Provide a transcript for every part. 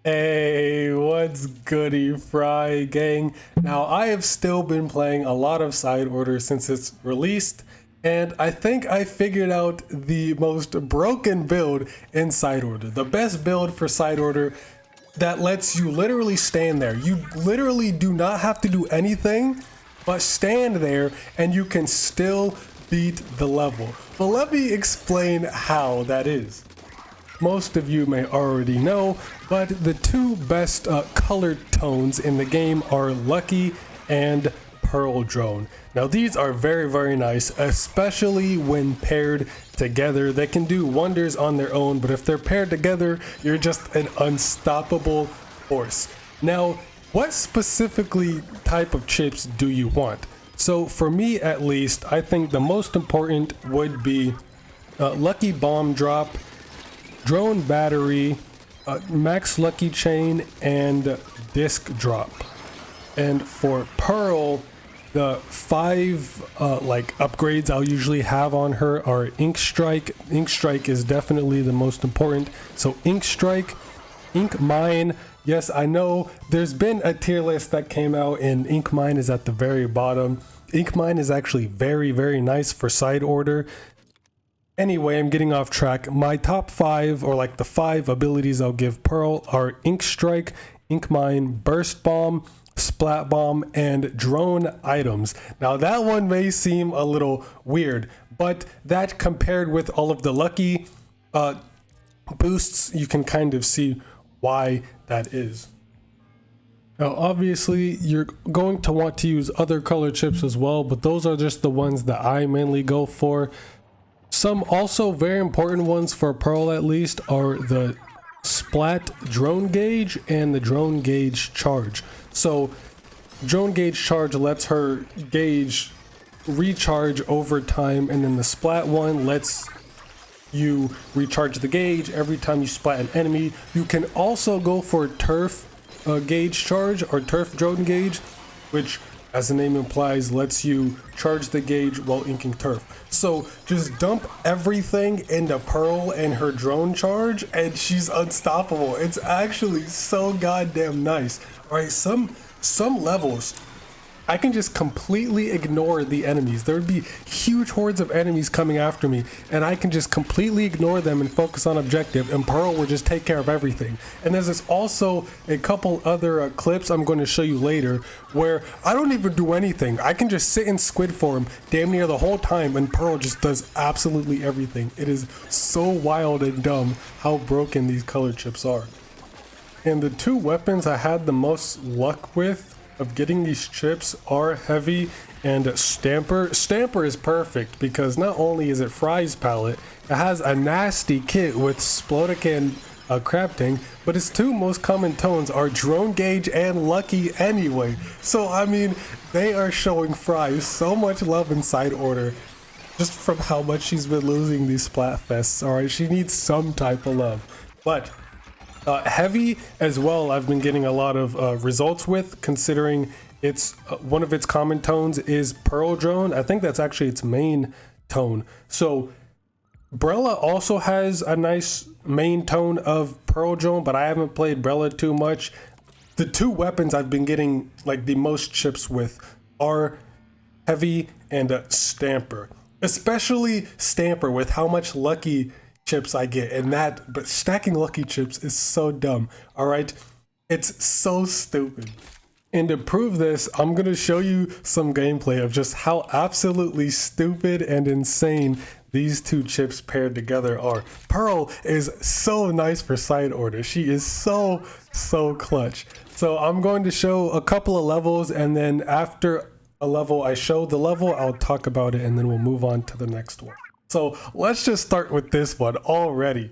Hey, what's goody, Fry gang? Now, I have still been playing a lot of Side Order since it's released, and I think I figured out the most broken build in Side Order. The best build for Side Order that lets you literally stand there. You literally do not have to do anything but stand there, and you can still beat the level. But let me explain how that is. Most of you may already know, but the two best color tones in the game are Lucky and Pearl Drone. Now these are very nice, especially when paired together. They can do wonders on their own, but if they're paired together, you're just an unstoppable force. Now, what specifically type of chips do you want? So for me at least, I think the most important would be Lucky Bomb Drop, Drone Battery, Max Lucky Chain, and Disc Drop. And for Pearl, the five upgrades I'll usually have on her are Ink Strike. Ink Strike is definitely the most important. So Ink Strike, Ink Mine. Yes, I know there's been a tier list that came out and Ink Mine is at the very bottom. Ink Mine is actually very nice for Side Order. Anyway, I'm getting off track. My top five, or like the five abilities I'll give Pearl, are Ink Strike, Ink Mine, Burst Bomb, Splat Bomb, and Drone Items. Now that one may seem a little weird, but that compared with all of the Lucky boosts, you can kind of see why that is. Now obviously you're going to want to use other color chips as well, but those are just the ones that I mainly go for. Some also very important ones for Pearl at least are the Splat Drone Gauge and the Drone Gauge Charge. So Drone Gauge Charge lets her gauge recharge over time, and then the Splat one lets you recharge the gauge every time you splat an enemy. You can also go for Turf Gauge Charge or Turf Drone Gauge, which as the name implies lets you charge the gauge while inking turf. So just dump everything into Pearl and her drone charge and she's unstoppable. It's actually so goddamn nice. Alright, some levels I can just completely ignore the enemies. There would be huge hordes of enemies coming after me, and I can just completely ignore them and focus on objective, and Pearl will just take care of everything. And there's also a couple other clips I'm going to show you later where I don't even do anything. I can just sit in squid form damn near the whole time, and Pearl just does absolutely everything. It is so wild and dumb how broken these color chips are. And the two weapons I had the most luck with of getting these chips are Heavy and Stamper. Stamper is perfect because not only is it Frye's palette, it has a nasty kit with Splodican crafting, but its two most common tones are Drone Gauge and Lucky anyway. So I mean, they are showing Frye so much love in Side Order just from how much she's been losing these Splatfests. Alright, she needs some type of love. But Heavy as well, I've been getting a lot of results with, considering it's one of its common tones is Pearl Drone. I think that's actually its main tone. So Brella also has a nice main tone of Pearl Drone, but I haven't played Brella too much. The two weapons I've been getting like the most chips with are Heavy and Stamper, especially Stamper with how much Lucky chips I get, and but stacking Lucky chips is so dumb. All right, it's so stupid. And to prove this, I'm gonna show you some gameplay of just how absolutely stupid and insane these two chips paired together are. Pearl is so nice for Side Order. She is so clutch. So I'm going to show a couple of levels, and then after a level I show the level, I'll talk about it, and then we'll move on to the next one. So let's just start with this one already.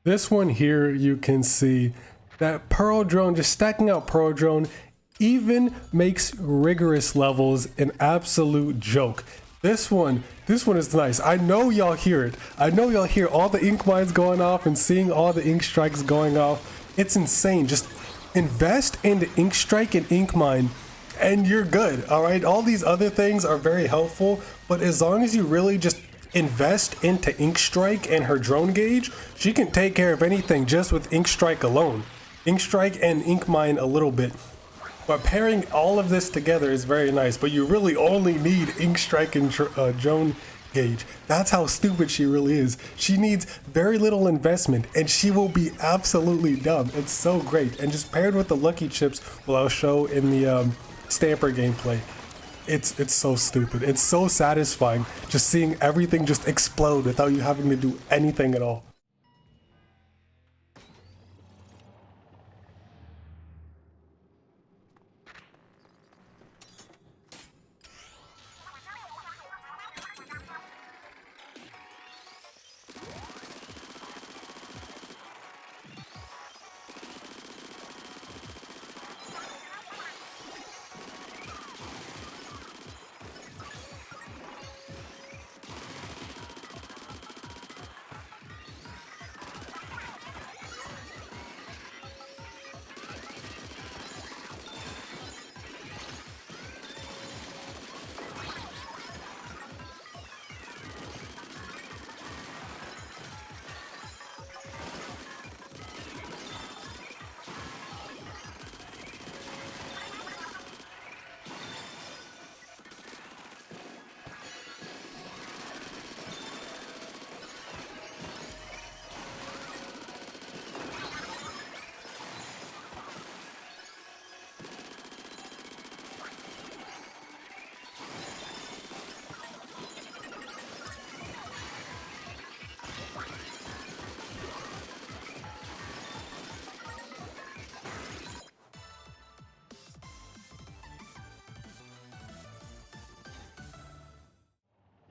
This one here, you can see that Pearl Drone, just stacking out Pearl Drone, even makes rigorous levels an absolute joke. This one is nice. I know y'all hear it. I know y'all hear all the ink mines going off and seeing all the ink strikes going off. It's insane. Just invest in the ink strike and ink mine and you're good. All right. All these other things are very helpful, but as long as you really just invest into ink strike and her drone gauge, she can take care of anything just with ink strike alone. Ink strike and ink mine a little bit. But pairing all of this together is very nice, but you really only need ink strike and drone gauge. That's how stupid she really is. She needs very little investment and she will be absolutely dumb. It's so great. And just paired with the lucky chips, well, I'll show in the Stamper gameplay. It's so stupid. It's so satisfying just seeing everything just explode without you having to do anything at all.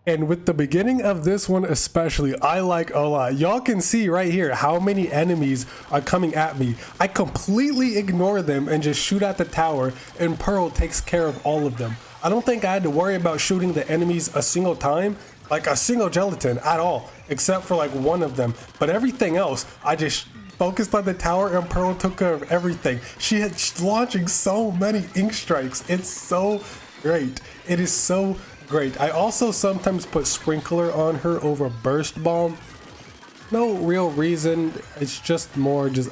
And with the beginning of this one especially, I like a lot. Y'all can see right here how many enemies are coming at me. I completely ignore them and just shoot at the tower, and Pearl takes care of all of them. I don't think I had to worry about shooting the enemies a single time, like a single gelatin at all, except for like one of them. But everything else, I just focused on the tower and Pearl took care of everything. She's launching so many ink strikes. It's so great. It is so great. I also sometimes put Sprinkler on her over Burst Bomb. No real reason. It's just more just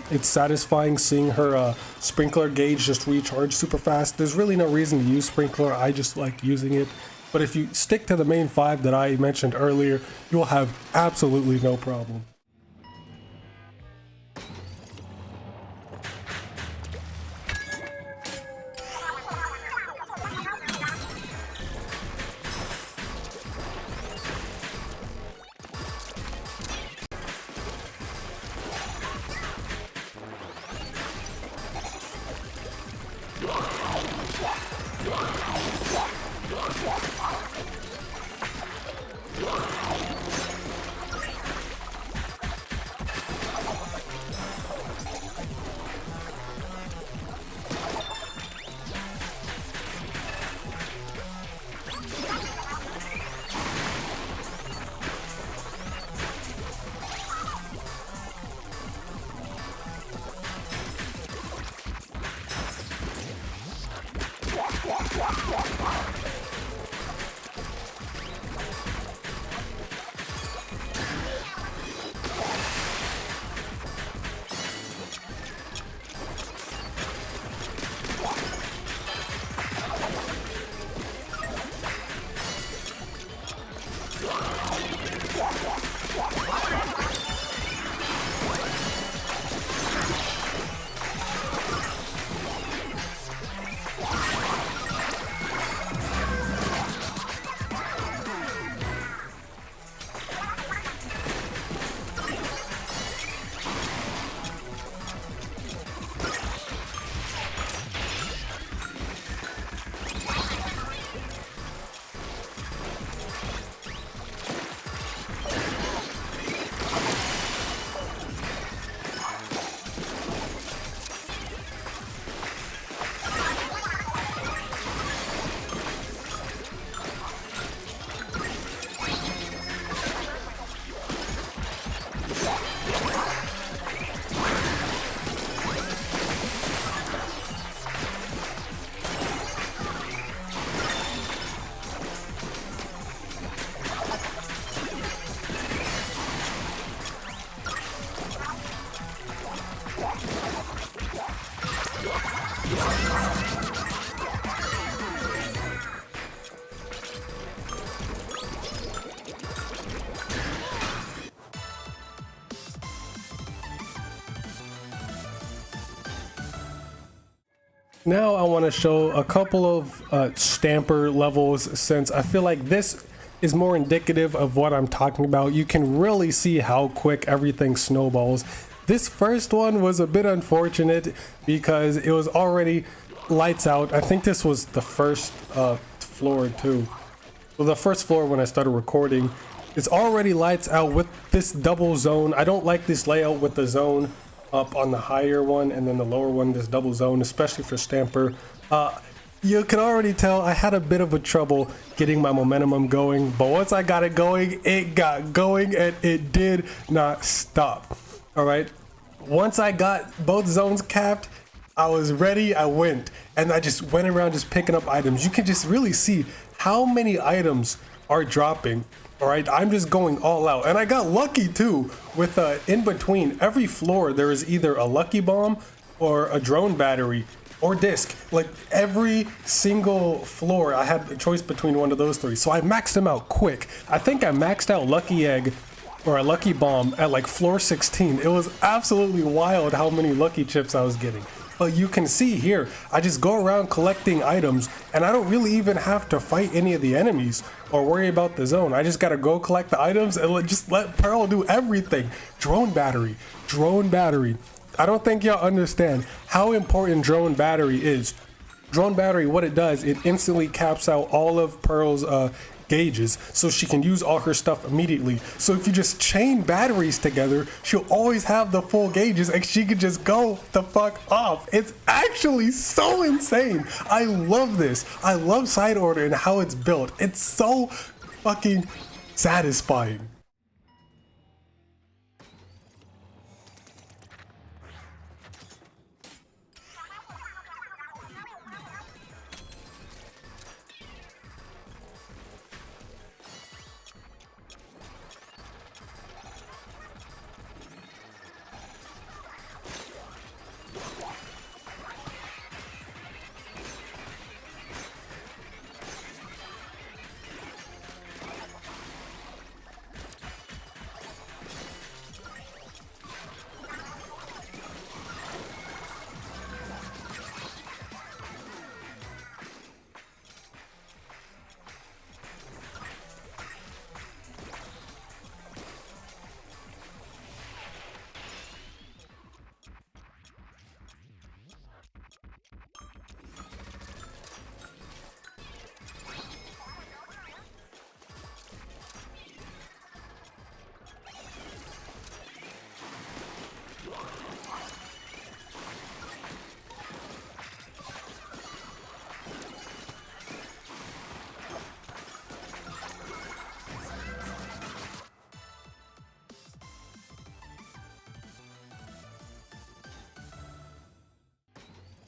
it's satisfying seeing her Sprinkler gauge just recharge super fast. There's really no reason to use Sprinkler. I just like using it. But if you stick to the main 5 that I mentioned earlier, you'll have absolutely no problem. Now I want to show a couple of stamper levels, since I feel like this is more indicative of what I'm talking about. You can really see how quick everything snowballs. This first one was a bit unfortunate because it was already lights out. I think this was the first floor too. Well, the first floor when I started recording. It's already lights out with this double zone. I don't like this layout with the zone up on the higher one and then the lower one, this double zone, especially for stamper. You can already tell I had a bit of a trouble getting my momentum going, but once I got it going, it got going and it did not stop. All right. Once I got both zones capped, I was ready, I went, and I just went around just picking up items. You can just really see how many items are dropping. All right, I'm just going all out, and I got lucky too with in between every floor there is either a lucky bomb or a drone battery or disc. Like every single floor I had a choice between one of those three, so I maxed them out quick. I think I maxed out lucky egg or a lucky bomb at like floor 16. It was absolutely wild how many lucky chips I was getting. But you can see here, I just go around collecting items and I don't really even have to fight any of the enemies or worry about the zone. I just gotta go collect the items and just let Pearl do everything. Drone battery, drone battery. I don't think y'all understand how important drone battery is. Drone battery, what it does, it instantly caps out all of Pearl's gauges so she can use all her stuff immediately. So if you just chain batteries together, she'll always have the full gauges and she can just go the fuck off. It's actually so insane. I love this. I love side order and how it's built. It's so fucking satisfying.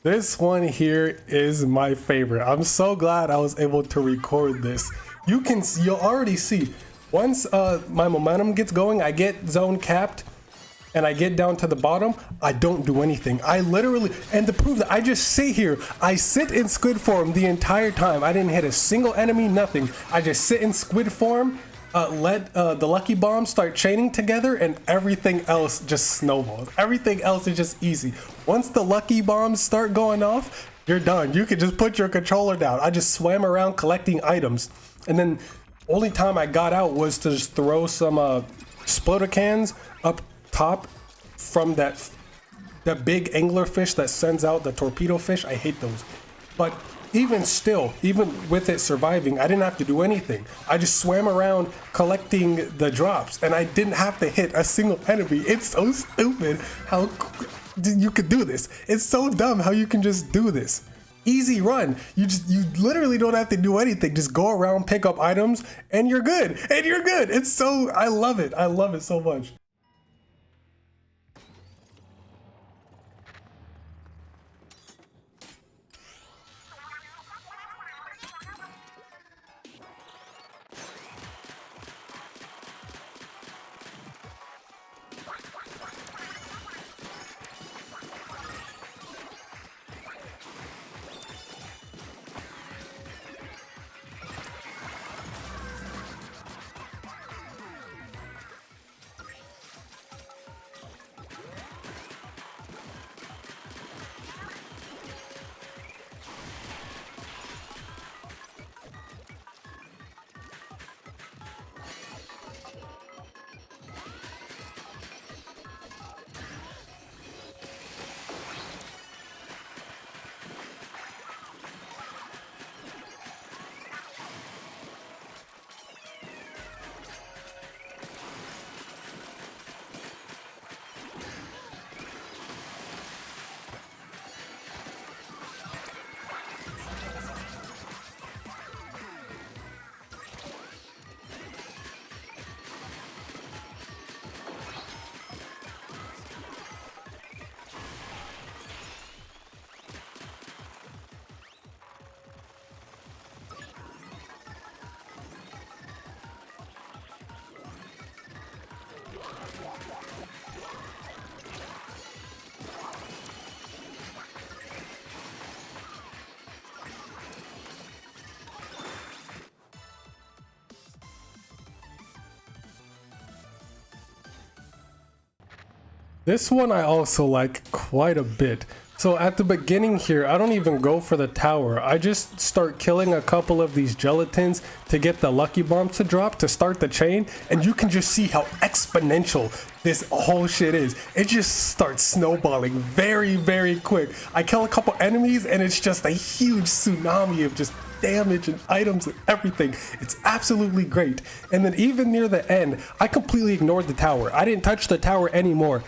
This one here is my favorite. I'm so glad I was able to record this. You'll already see, once my momentum gets going, I get zone capped and I get down to the bottom, I don't do anything. I literally, and to prove that, I just sit here. I sit in squid form the entire time. I didn't hit a single enemy, nothing. I just sit in squid form, let the lucky bombs start chaining together, and everything else just snowballs. Everything else is just easy. Once the lucky bombs start going off, you're done. You can just put your controller down. I just swam around collecting items, and then only time I got out was to just throw some splitter cans up top from that big angler fish that sends out the torpedo fish. I hate those. But even still, even with it surviving, I didn't have to do anything. I just swam around collecting the drops and I didn't have to hit a single enemy. It's so stupid how you could do this. It's so dumb how you can just do this. Easy run. You literally don't have to do anything. Just go around, pick up items, and you're good. And you're good. It's so, I love it. I love it so much. This one I also like quite a bit. So at the beginning here, I don't even go for the tower. I just start killing a couple of these gelatins to get the lucky bombs to drop to start the chain. And you can just see how exponential this whole shit is. It just starts snowballing very, very quick. I kill a couple enemies and it's just a huge tsunami of just damage and items and everything. It's absolutely great. And then even near the end, I completely ignored the tower. I didn't touch the tower anymore.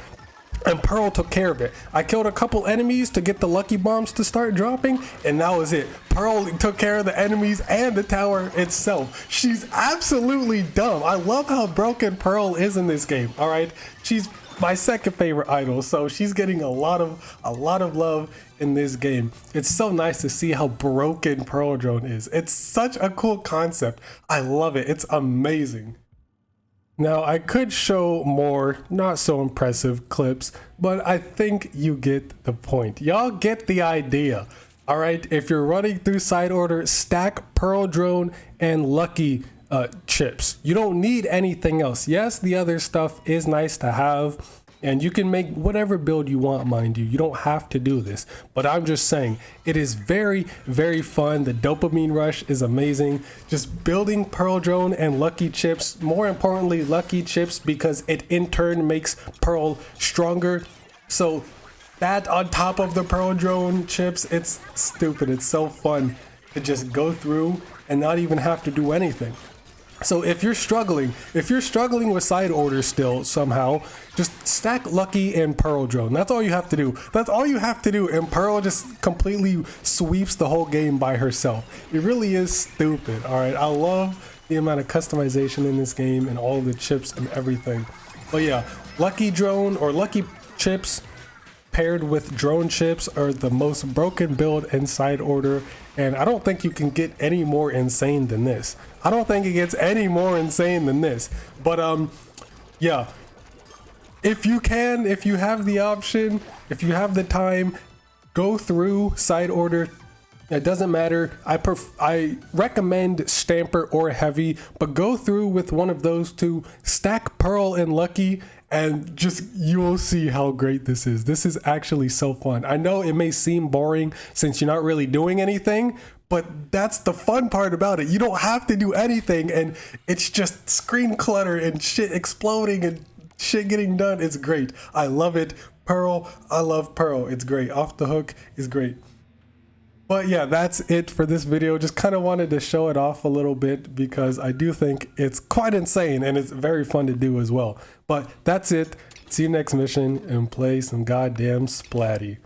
And Pearl took care of it. I killed a couple enemies to get the lucky bombs to start dropping, and that was it. Pearl took care of the enemies and the tower itself. She's absolutely dumb. I love how broken Pearl is in this game, all right? She's my second favorite idol, so she's getting a lot of love in this game. It's so nice to see how broken Pearl Drone is. It's such a cool concept. I love it. It's amazing. Now, I could show more not so impressive clips, but I think you get the point. Y'all get the idea. All right, if you're running through side order, stack Pearl Drone and Lucky chips. You don't need anything else. Yes, the other stuff is nice to have, and you can make whatever build you want, mind you. You don't have to do this, but I'm just saying it is very, very fun. The dopamine rush is amazing. Just building Pearl Drone and Lucky chips, more importantly, Lucky chips, because it in turn makes Pearl stronger. So that on top of the Pearl Drone chips, it's stupid. It's so fun to just go through and not even have to do anything. So if you're struggling with side orders still somehow, just stack Lucky and Pearl Drone. That's all you have to do. That's all you have to do, and Pearl just completely sweeps the whole game by herself. It really is stupid. All right, I love the amount of customization in this game and all the chips and everything. But yeah, Lucky Drone or Lucky chips paired with drone chips are the most broken build in side order, and I don't think you can get any more insane than this. I don't think it gets any more insane than this. But yeah, if you can, if you have the option, if you have the time, go through side order. It doesn't matter. I recommend Stamper or Heavy, but go through with one of those two, stack Pearl and Lucky, and just you will see how great this is. This is actually so fun. I know it may seem boring since you're not really doing anything, but that's the fun part about it. You don't have to do anything, and it's just screen clutter and shit exploding and shit getting done. It's great. I love it. Pearl, I love Pearl. It's great. Off the Hook is great. But yeah, that's it for this video. Just kind of wanted to show it off a little bit because I do think it's quite insane and it's very fun to do as well. But that's it. See you next mission and play some goddamn Splatty.